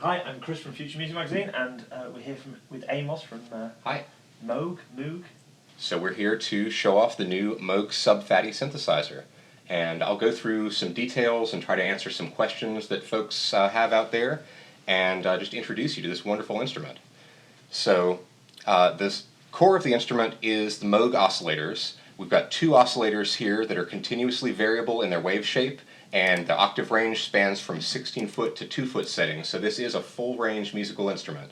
Hi, I'm Chris from Future Music Magazine, and we're here with Amos from Hi. Moog. So we're here to show off the new Moog Sub Phatty synthesizer. And I'll go through some details and try to answer some questions that folks have out there, and just introduce you to this wonderful instrument. So this core of the instrument is the Moog oscillators. We've got two oscillators here that are continuously variable in their wave shape, and the octave range spans from 16-foot to 2-foot settings, so this is a full-range musical instrument.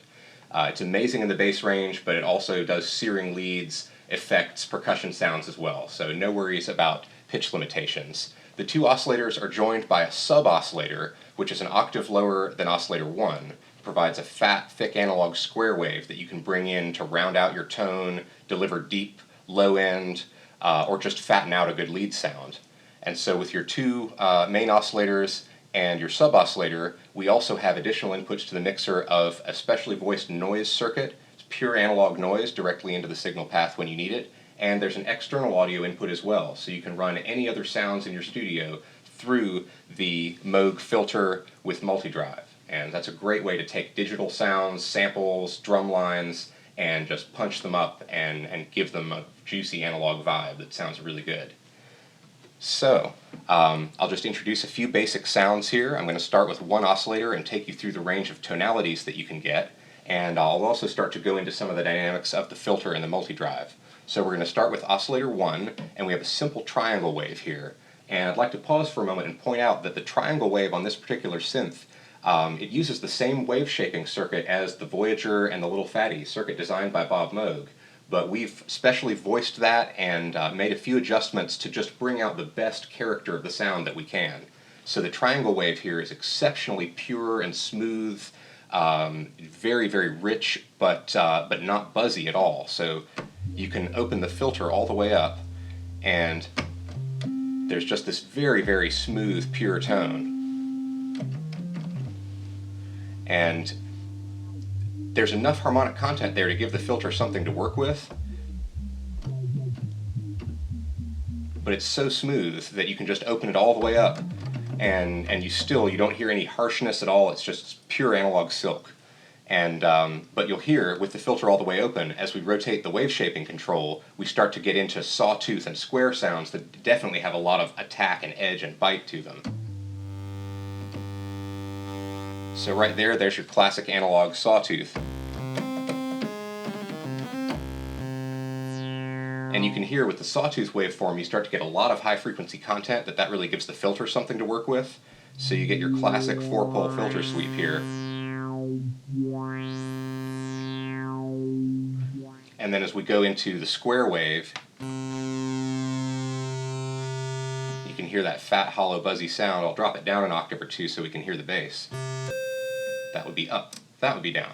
It's amazing in the bass range, but it also does searing leads, effects, percussion sounds as well, so no worries about pitch limitations. The two oscillators are joined by a sub-oscillator, which is an octave lower than oscillator 1. It provides a fat, thick analog square wave that you can bring in to round out your tone, deliver deep, low end, or just fatten out a good lead sound. And so with your two main oscillators and your sub-oscillator, we also have additional inputs to the mixer of a specially voiced noise circuit. It's pure analog noise directly into the signal path when you need it. And there's an external audio input as well, so you can run any other sounds in your studio through the Moog filter with multi-drive. And that's a great way to take digital sounds, samples, drum lines, and just punch them up and give them a juicy analog vibe that sounds really good. So, I'll just introduce a few basic sounds here. I'm going to start with one oscillator and take you through the range of tonalities that you can get, and I'll also start to go into some of the dynamics of the filter and the multi-drive. So we're going to start with oscillator 1, and we have a simple triangle wave here. And I'd like to pause for a moment and point out that the triangle wave on this particular synth, it uses the same wave shaping circuit as the Voyager and the Little Phatty circuit designed by Bob Moog. But we've specially voiced that and made a few adjustments to just bring out the best character of the sound that we can. So the triangle wave here is exceptionally pure and smooth, very, very rich, but not buzzy at all. So you can open the filter all the way up, and there's just this very, very smooth, pure tone. And there's enough harmonic content there to give the filter something to work with, but it's so smooth that you can just open it all the way up, and you don't hear any harshness at all. It's just pure analog silk. And but you'll hear, with the filter all the way open, as we rotate the wave shaping control, we start to get into sawtooth and square sounds that definitely have a lot of attack and edge and bite to them. So right there's your classic analog sawtooth. And you can hear with the sawtooth waveform, you start to get a lot of high frequency content that really gives the filter something to work with. So you get your classic 4-pole filter sweep here. And then as we go into the square wave, you can hear that fat, hollow, buzzy sound. I'll drop it down an octave or two so we can hear the bass. That would be up. That would be down.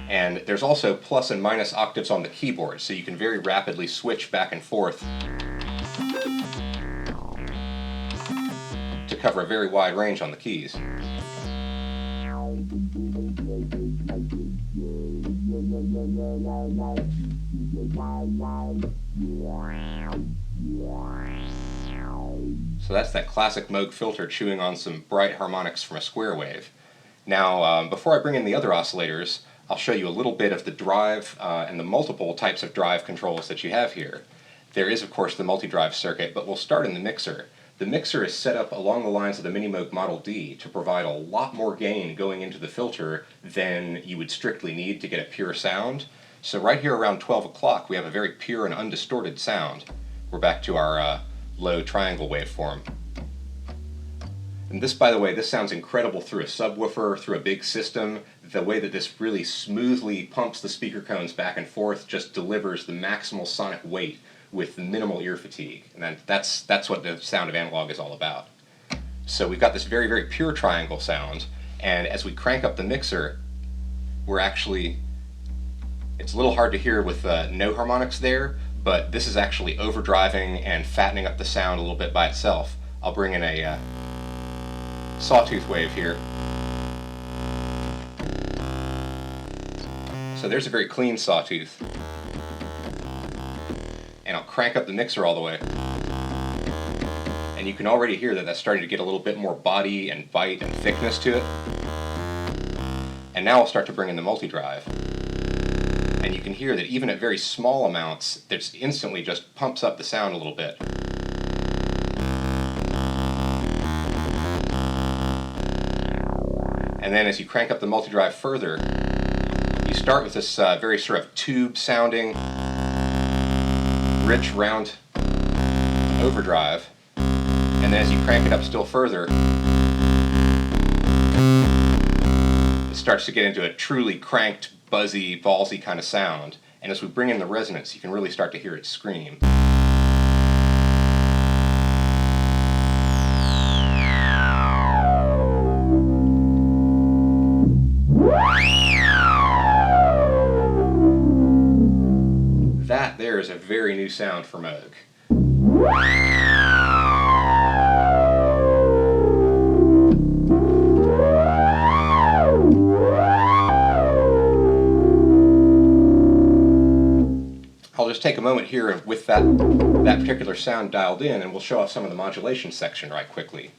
And there's also plus and minus octaves on the keyboard, so you can very rapidly switch back and forth to cover a very wide range on the keys. So that's that classic Moog filter chewing on some bright harmonics from a square wave. Now, before I bring in the other oscillators, I'll show you a little bit of the drive and the multiple types of drive controls that you have here. There is, of course, the multi-drive circuit, but we'll start in the mixer. The mixer is set up along the lines of the Mini Moog Model D to provide a lot more gain going into the filter than you would strictly need to get a pure sound. So right here around 12 o'clock, we have a very pure and undistorted sound. We're back to our low triangle waveform. And this, by the way, this sounds incredible through a subwoofer, through a big system. The way that this really smoothly pumps the speaker cones back and forth just delivers the maximal sonic weight with minimal ear fatigue. And that's what the sound of analog is all about. So we've got this very, very pure triangle sound, and as we crank up the mixer, it's a little hard to hear with no harmonics there, but this is actually overdriving and fattening up the sound a little bit by itself. I'll bring in a sawtooth wave here. So there's a very clean sawtooth. And I'll crank up the mixer all the way. And you can already hear that that's starting to get a little bit more body and bite and thickness to it. And now I'll start to bring in the multi-drive. And you can hear that even at very small amounts, it instantly just pumps up the sound a little bit. And then as you crank up the multi-drive further, you start with this very sort of tube-sounding, rich, round overdrive. And then as you crank it up still further, it starts to get into a truly cranked, buzzy, ballsy kind of sound. And as we bring in the resonance, you can really start to hear it scream. That there is a very new sound for Moog. I'll just take a moment here with that particular sound dialed in, and we'll show off some of the modulation section right quickly.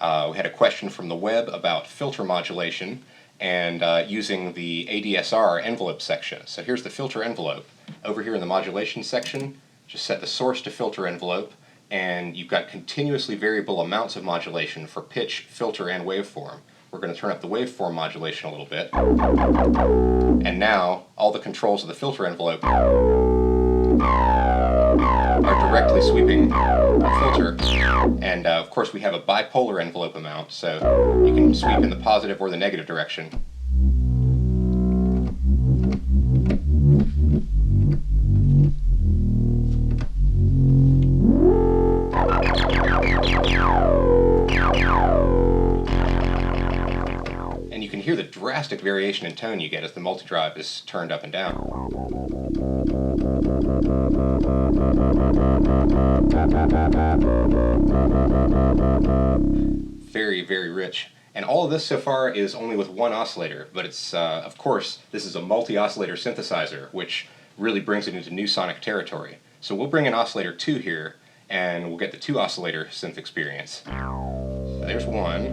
We had a question from the web about filter modulation and using the ADSR envelope section. So here's the filter envelope. Over here in the modulation section, just set the source to filter envelope, and you've got continuously variable amounts of modulation for pitch, filter, and waveform. We're going to turn up the waveform modulation a little bit. And now, all the controls of the filter envelope are directly sweeping the filter. And of course we have a bipolar envelope amount, so you can sweep in the positive or the negative direction. And you can hear the drastic variation in tone you get as the multi-drive is turned up and down. Very, very rich. And all of this so far is only with one oscillator, but it's, of course, this is a multi-oscillator synthesizer, which really brings it into new sonic territory. So we'll bring in oscillator 2 here, and we'll get the 2 oscillator synth experience. So there's one,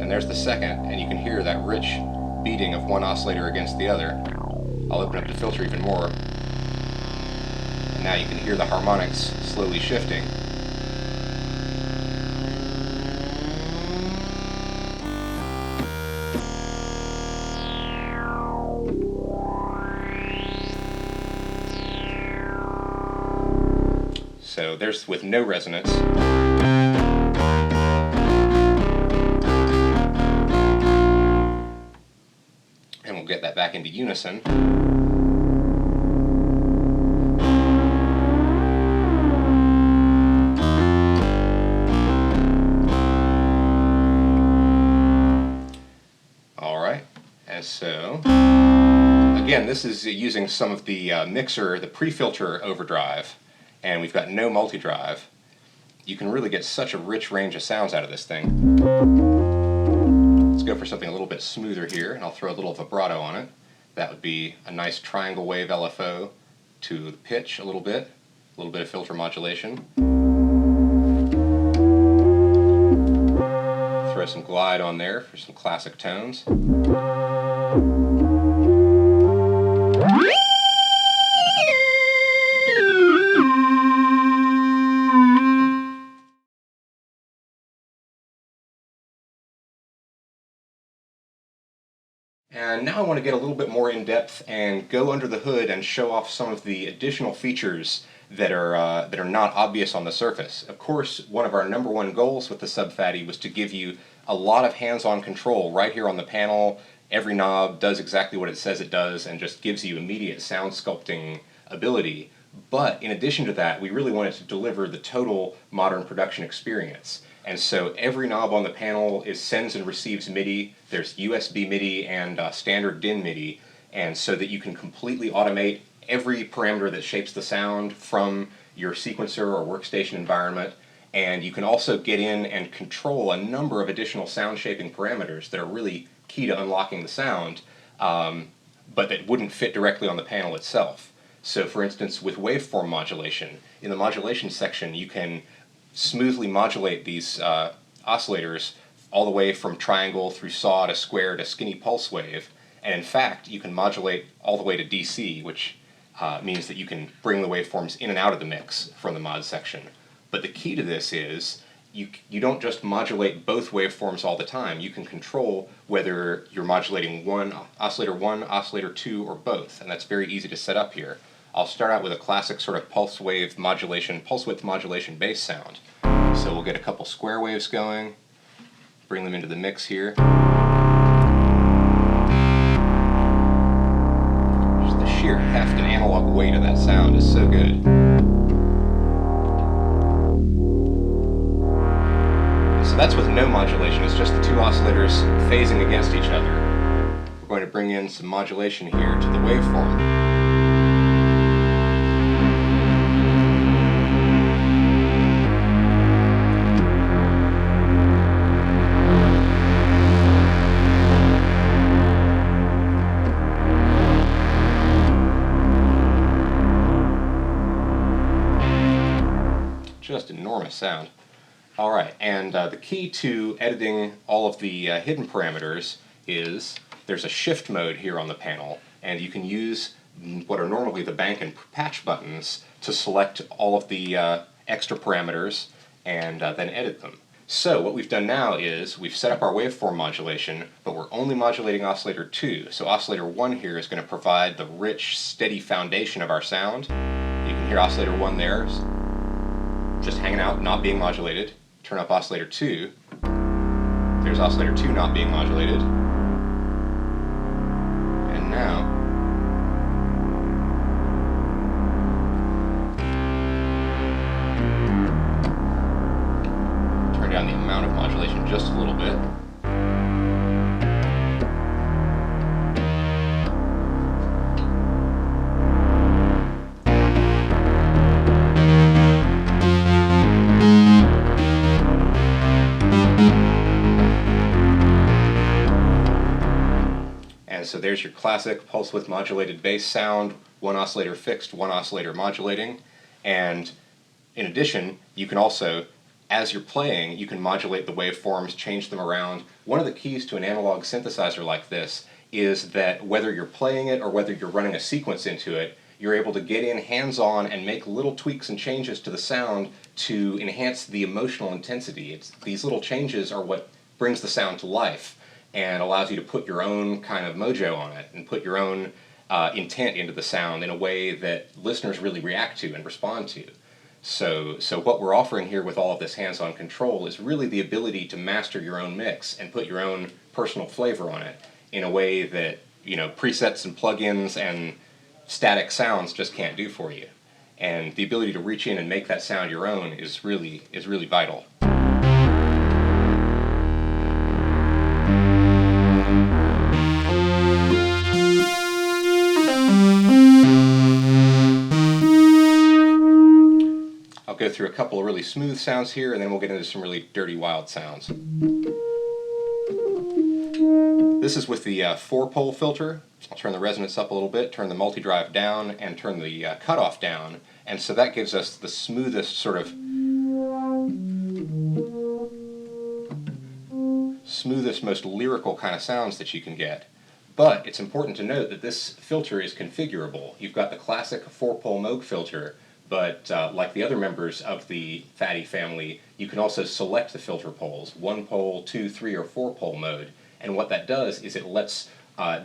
and there's the second, and you can hear that rich beating of one oscillator against the other. I'll open up the filter even more, and now you can hear the harmonics slowly shifting. So there's with no resonance. And we'll get that back into unison. All right, and so again, this is using some of the mixer, the pre-filter overdrive, and we've got no multi-drive. You can really get such a rich range of sounds out of this thing. Let's go for something a little bit smoother here, and I'll throw a little vibrato on it. That would be a nice triangle wave LFO to the pitch a little bit of filter modulation. Throw some glide on there for some classic tones. And now I want to get a little bit more in depth and go under the hood and show off some of the additional features that are not obvious on the surface. Of course, one of our #1 goals with the Sub Phatty was to give you a lot of hands-on control right here on the panel. Every knob does exactly what it says it does and just gives you immediate sound sculpting ability. But in addition to that, we really wanted to deliver the total modern production experience. And so every knob on the panel sends and receives MIDI. There's USB MIDI and standard DIN MIDI, and so that you can completely automate every parameter that shapes the sound from your sequencer or workstation environment. And you can also get in and control a number of additional sound shaping parameters that are really key to unlocking the sound, but that wouldn't fit directly on the panel itself. So for instance, with waveform modulation, in the modulation section you can smoothly modulate these oscillators all the way from triangle through saw to square to skinny pulse wave. And in fact, you can modulate all the way to DC, which means that you can bring the waveforms in and out of the mix from the mod section. But the key to this is you don't just modulate both waveforms all the time. You can control whether you're modulating oscillator 1, oscillator 2, or both. And that's very easy to set up here. I'll start out with a classic sort of pulse width modulation bass sound. So we'll get a couple square waves going, bring them into the mix here. Just the sheer heft and analog weight of that sound is so good. So that's with no modulation, it's just the two oscillators phasing against each other. We're going to bring in some modulation here to the waveform. Just enormous sound. Alright, and the key to editing all of the hidden parameters is there's a shift mode here on the panel, and you can use what are normally the bank and patch buttons to select all of the extra parameters and then edit them. So what we've done now is we've set up our waveform modulation, but we're only modulating oscillator 2. So oscillator 1 here is going to provide the rich, steady foundation of our sound. You can hear oscillator 1 there, just hanging out, not being modulated. Turn up oscillator 2. There's oscillator 2 not being modulated. And now, turn down the amount of modulation just a little bit. So there's your classic pulse width modulated bass sound, one oscillator fixed, one oscillator modulating. And in addition, you can also, as you're playing, you can modulate the waveforms, change them around. One of the keys to an analog synthesizer like this is that whether you're playing it or whether you're running a sequence into it, you're able to get in hands-on and make little tweaks and changes to the sound to enhance the emotional intensity. These little changes are what brings the sound to life and allows you to put your own kind of mojo on it and put your own intent into the sound in a way that listeners really react to and respond to. So what we're offering here with all of this hands-on control is really the ability to master your own mix and put your own personal flavor on it in a way that, presets and plugins and static sounds just can't do for you. And the ability to reach in and make that sound your own is really vital. I'll go through a couple of really smooth sounds here, and then we'll get into some really dirty, wild sounds. This is with the 4-pole filter. I'll turn the resonance up a little bit, turn the multi-drive down, and turn the cutoff down. And so that gives us the smoothest sort of most lyrical kind of sounds that you can get. But it's important to note that this filter is configurable. You've got the classic 4-pole Moog filter, but like the other members of the Phatty family, you can also select the filter poles, 1-pole, 2, 3, or 4-pole mode. And what that does is it lets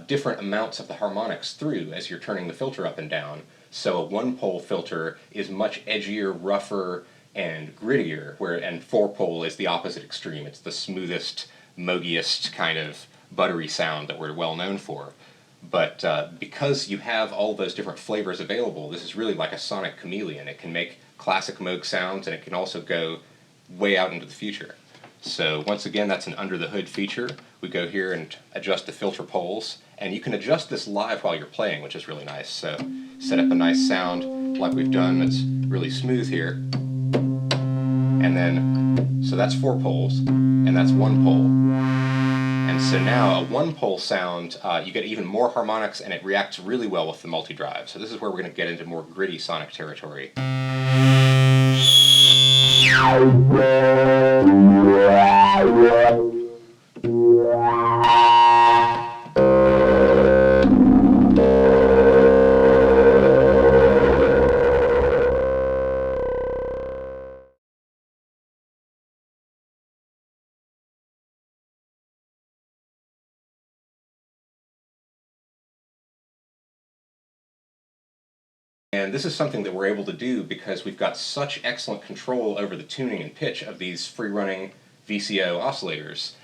different amounts of the harmonics through as you're turning the filter up and down. So a 1-pole filter is much edgier, rougher, and grittier, and 4-pole is the opposite extreme. It's the smoothest, moogiest kind of buttery sound that we're well known for. But because you have all those different flavors available, this is really like a sonic chameleon. It can make classic Moog sounds, and it can also go way out into the future. So once again, that's an under-the-hood feature. We go here and adjust the filter poles, and you can adjust this live while you're playing, which is really nice. So set up a nice sound like we've done that's really smooth here. And then, so that's 4 poles, and that's 1 pole. And so now a 1-pole sound, you get even more harmonics, and it reacts really well with the multi-drive. So this is where we're going to get into more gritty sonic territory. And this is something that we're able to do because we've got such excellent control over the tuning and pitch of these free-running VCO oscillators.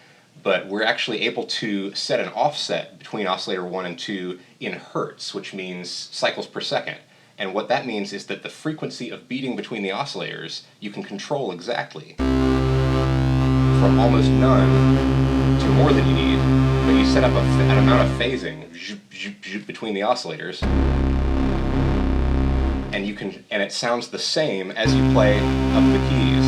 But we're actually able to set an offset between oscillator 1 and 2 in hertz, which means cycles per second. And what that means is that the frequency of beating between the oscillators you can control exactly. From almost none to more than you need, but you set up an amount of phasing between the oscillators, and it sounds the same as you play up the keys.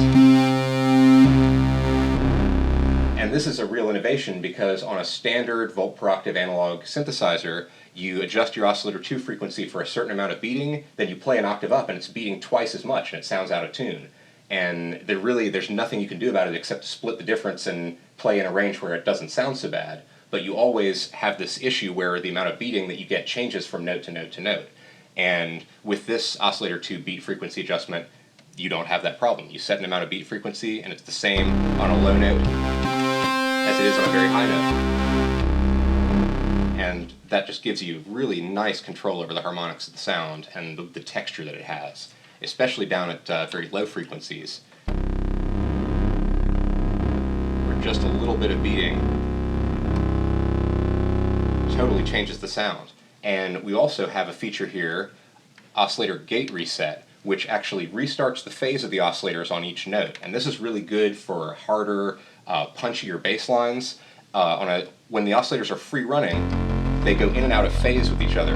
And this is a real innovation because on a standard volt per octave analog synthesizer, you adjust your oscillator 2 frequency for a certain amount of beating, then you play an octave up and it's beating twice as much and it sounds out of tune. And there's nothing you can do about it except to split the difference and play in a range where it doesn't sound so bad. But you always have this issue where the amount of beating that you get changes from note to note to note. And with this oscillator 2 beat frequency adjustment, you don't have that problem. You set an amount of beat frequency and it's the same on a low note as it is on a very high note. And that just gives you really nice control over the harmonics of the sound and the texture that it has, especially down at very low frequencies, where just a little bit of beating totally changes the sound. And we also have a feature here, oscillator gate reset, which actually restarts the phase of the oscillators on each note. And this is really good for harder, punchier bass lines. When the oscillators are free running, they go in and out of phase with each other.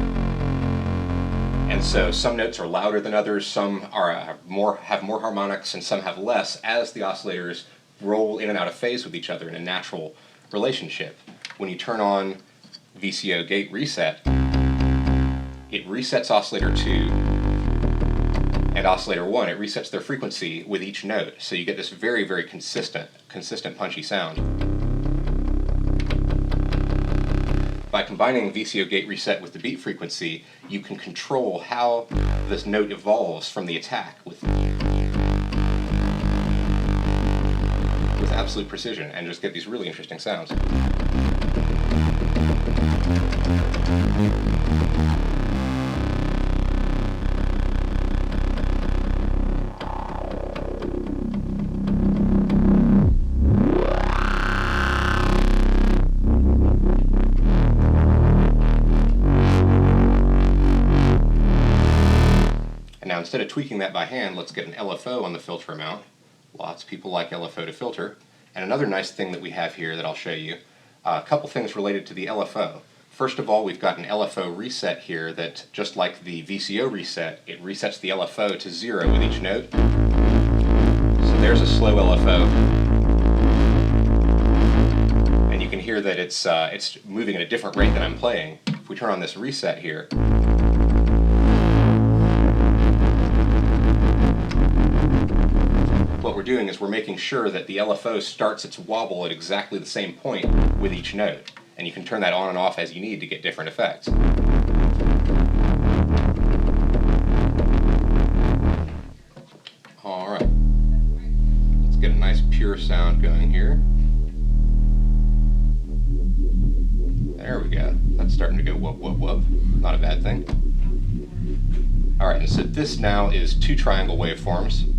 And so some notes are louder than others, some have more harmonics, and some have less, as the oscillators roll in and out of phase with each other in a natural relationship. When you turn on VCO gate reset, it resets oscillator 2 and oscillator 1. It resets their frequency with each note, so you get this very, very consistent punchy sound. By combining VCO gate reset with the beat frequency, you can control how this note evolves from the attack with absolute precision and just get these really interesting sounds. Now, instead of tweaking that by hand, let's get an LFO on the filter amount. Lots of people like LFO to filter. And another nice thing that we have here that I'll show you, a couple things related to the LFO. First of all, we've got an LFO reset here that, just like the VCO reset, it resets the LFO to 0 with each note. So there's a slow LFO. And you can hear that it's moving at a different rate than I'm playing. If we turn on this reset here, what we're doing is we're making sure that the LFO starts its wobble at exactly the same point with each note. And you can turn that on and off as you need to get different effects. Alright. Let's get a nice pure sound going here. There we go. That's starting to go whoop whoop whoop. Not a bad thing. Alright, and so this now is 2 triangle waveforms.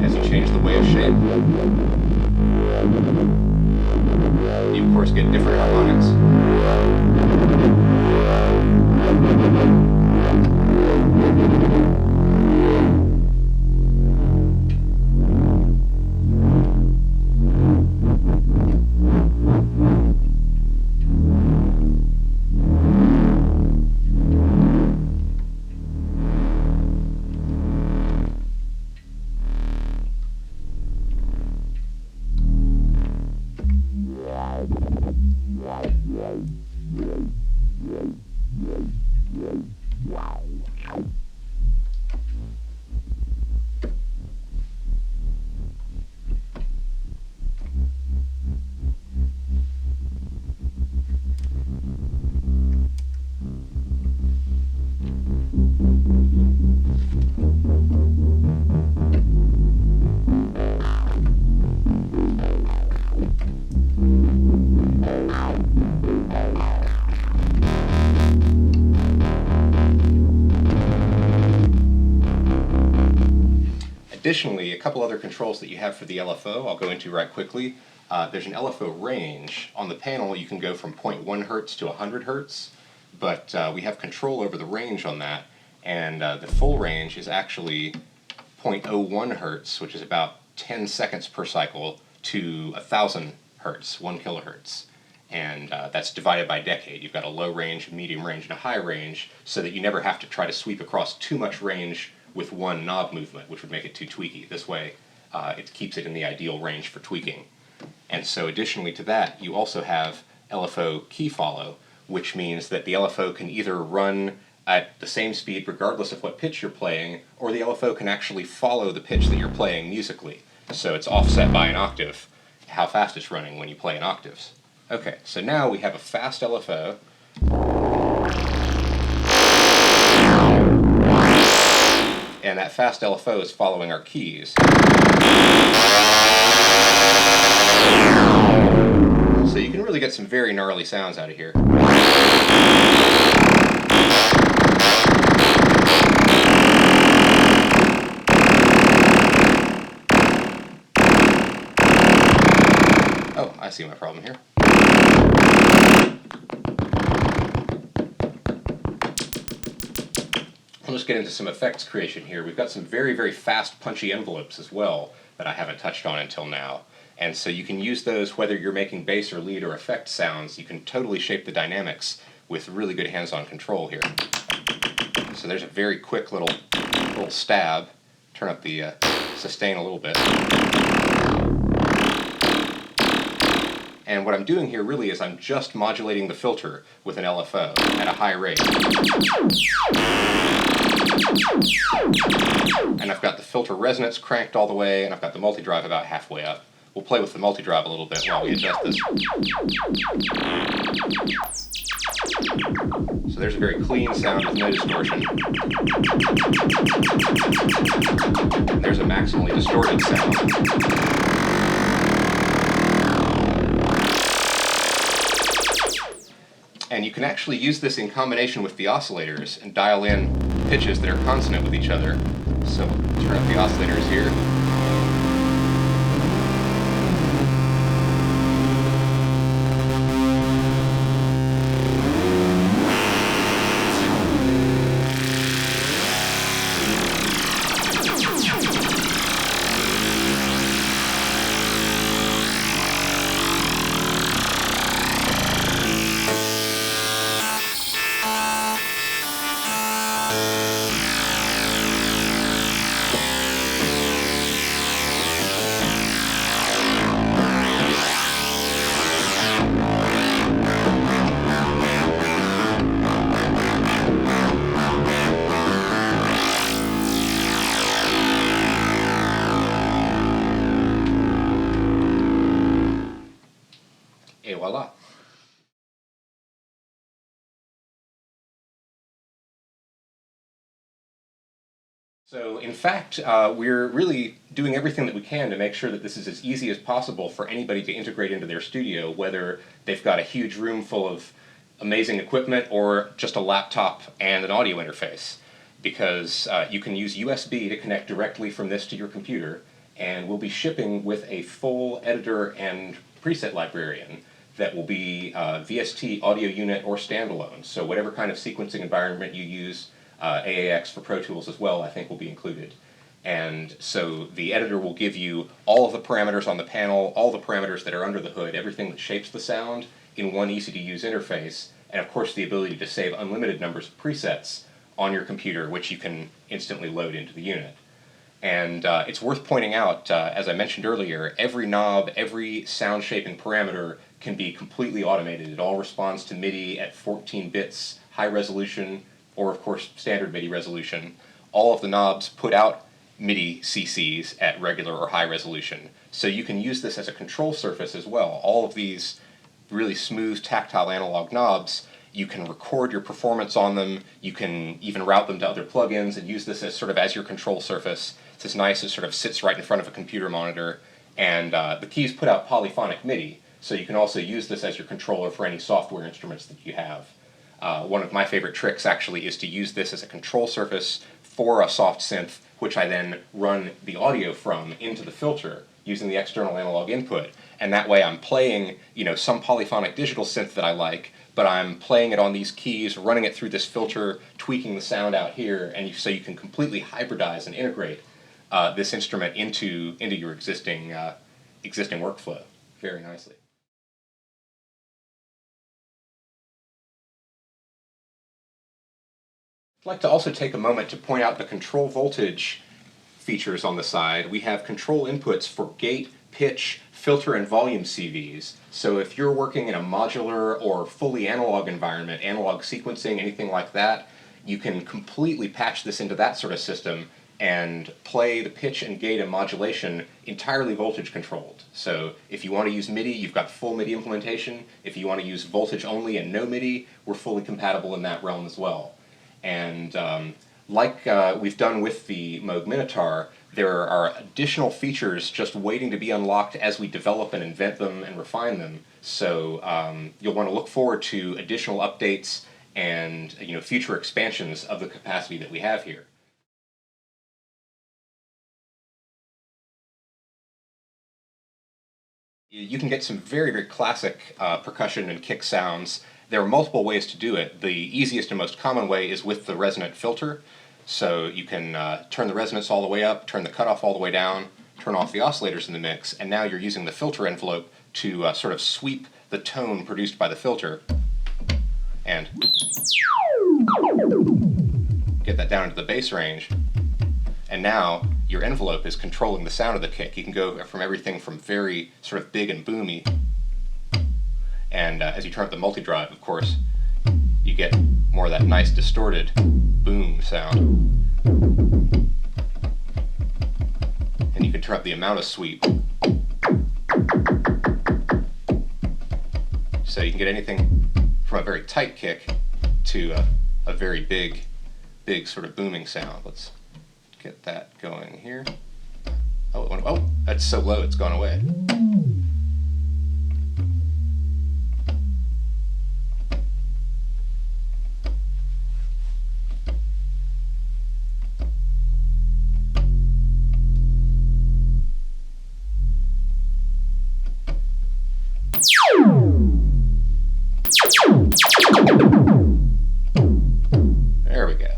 As you change the wave shape, you of course get different harmonics. Additionally, a couple other controls that you have for the LFO I'll go into right quickly. There's an LFO range. On the panel you can go from 0.1 hertz to 100 hertz, but we have control over the range on that, and the full range is actually 0.01 hertz, which is about 10 seconds per cycle, to 1,000 hertz, 1 kilohertz. And that's divided by decade. You've got a low range, a medium range, and a high range, so that you never have to try to sweep across too much range with one knob movement, which would make it too tweaky. This way, it keeps it in the ideal range for tweaking. And so additionally to that, you also have LFO key follow, which means that the LFO can either run at the same speed regardless of what pitch you're playing, or the LFO can actually follow the pitch that you're playing musically. So it's offset by an octave, how fast it's running when you play in octaves. Okay, so now we have a fast LFO. And that fast LFO is following our keys. So you can really get some very gnarly sounds out of here. Oh, I see my problem here. I'll just get into some effects creation here. We've got some very, very fast, punchy envelopes as well that I haven't touched on until now. And so you can use those whether you're making bass or lead or effect sounds. You can totally shape the dynamics with really good hands-on control here. So there's a very quick little stab. Turn up the sustain a little bit. And what I'm doing here really is I'm just modulating the filter with an LFO at a high rate. And I've got the filter resonance cranked all the way, and I've got the multi-drive about halfway up. We'll play with the multi-drive a little bit while we adjust this. So there's a very clean sound with no distortion. There's a maximally distorted sound. And you can actually use this in combination with the oscillators and dial in pitches that are consonant with each other. So we'll turn up the oscillators here. Et voila. So in fact, we're really doing everything that we can to make sure that this is as easy as possible for anybody to integrate into their studio, whether they've got a huge room full of amazing equipment or just a laptop and an audio interface. Because you can use USB to connect directly from this to your computer, and we'll be shipping with a full editor and preset librarian that will be VST audio unit or standalone. So whatever kind of sequencing environment you use, AAX for Pro Tools as well, I think will be included. And so the editor will give you all of the parameters on the panel, all the parameters that are under the hood, everything that shapes the sound in one easy-to-use interface, and of course the ability to save unlimited numbers of presets on your computer, which you can instantly load into the unit. And it's worth pointing out, as I mentioned earlier, every knob, every sound shape and parameter can be completely automated. It all responds to MIDI at 14 bits, high resolution, or of course standard MIDI resolution. All of the knobs put out MIDI CCs at regular or high resolution. So you can use this as a control surface as well. All of these really smooth tactile analog knobs, You can record your performance on them. You can even route them to other plugins and use this as sort of as your control surface. It's this nice, it sort of sits right in front of a computer monitor. And the keys put out polyphonic MIDI, so you can also use this as your controller for any software instruments that you have. One of my favorite tricks actually is to use this as a control surface for a soft synth, which I then run the audio from into the filter using the external analog input. And that way I'm playing, some polyphonic digital synth that I like, but I'm playing it on these keys, running it through this filter, tweaking the sound out here, and so you can completely hybridize and integrate this instrument into your existing workflow very nicely. I'd like to also take a moment to point out the control voltage features on the side. We have control inputs for gate, pitch, filter, and volume CVs. So if you're working in a modular or fully analog environment, analog sequencing, anything like that, you can completely patch this into that sort of system and play the pitch and gate and modulation entirely voltage controlled. So if you want to use MIDI, you've got full MIDI implementation. If you want to use voltage only and no MIDI, we're fully compatible in that realm as well. And like we've done with the Moog Minotaur, there are additional features just waiting to be unlocked as we develop and invent them and refine them. So you'll want to look forward to additional updates and future expansions of the capacity that we have here. You can get some very, very classic percussion and kick sounds. There are multiple ways to do it. The easiest and most common way is with the resonant filter. So you can turn the resonance all the way up, turn the cutoff all the way down, turn off the oscillators in the mix, and now you're using the filter envelope to sort of sweep the tone produced by the filter and get that down into the bass range. And now your envelope is controlling the sound of the kick. You can go from everything from very sort of big and boomy, and as you turn up the multi-drive, of course, you get more of that nice distorted boom sound. And you can turn up the amount of sweep. So you can get anything from a very tight kick to a very big sort of booming sound. Let's get that going here. Oh, that's so low it's gone away. There we go.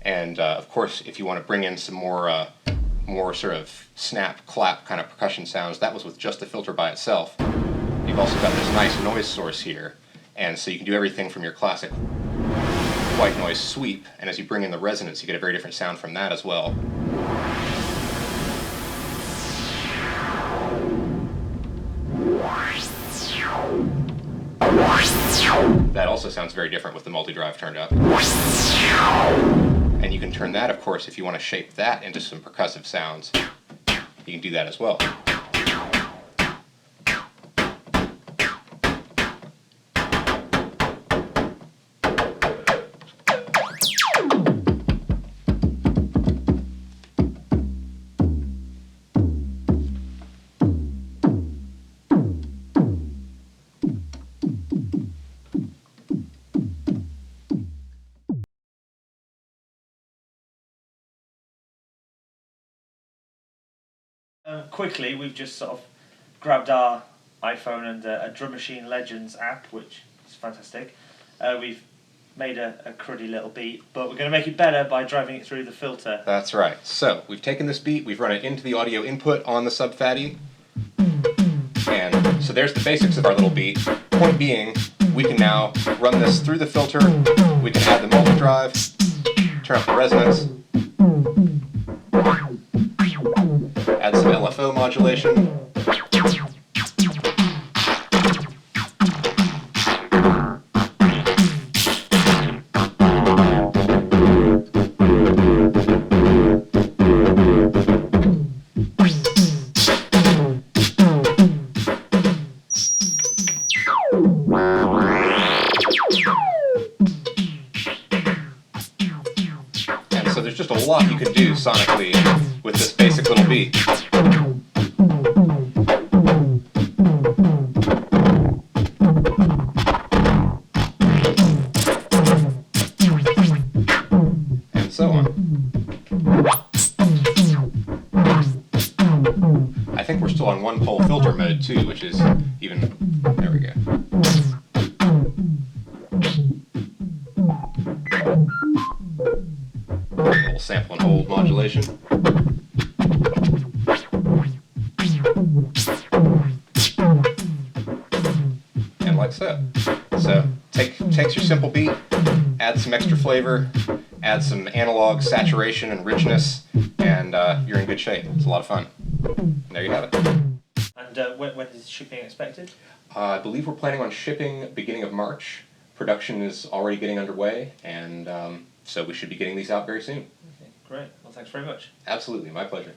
And of course, if you want to bring in some more sort of snap, clap kind of percussion sounds, that was with just the filter by itself. You've also got this nice noise source here, and so you can do everything from your classic white noise sweep, and as you bring in the resonance, you get a very different sound from that as well. That also sounds very different with the multi-drive turned up. And you can turn that, of course, if you want to shape that into some percussive sounds. You can do that as well. Quickly, we've just sort of grabbed our iPhone and a Drum Machine Legends app, which is fantastic. We've made a cruddy little beat, but we're going to make it better by driving it through the filter. That's right. So we've taken this beat, we've run it into the audio input on the Sub Phatty, and so there's the basics of our little beat. Point being, we can now run this through the filter, we can add the multi-drive, turn up the resonance, add some LFO modulation. sonically with this basic little beat. And so on. I think we're still on one pole filter mode too, which is even, there we go. A little sample and hold modulation. And like so. So takes your simple beat, add some extra flavor, add some analog saturation and richness, and you're in good shape. It's a lot of fun. And there you have it. And when is shipping expected? I believe we're planning on shipping beginning of March. Production is already getting underway, and so we should be getting these out very soon. Okay, great. Well, thanks very much. Absolutely, my pleasure.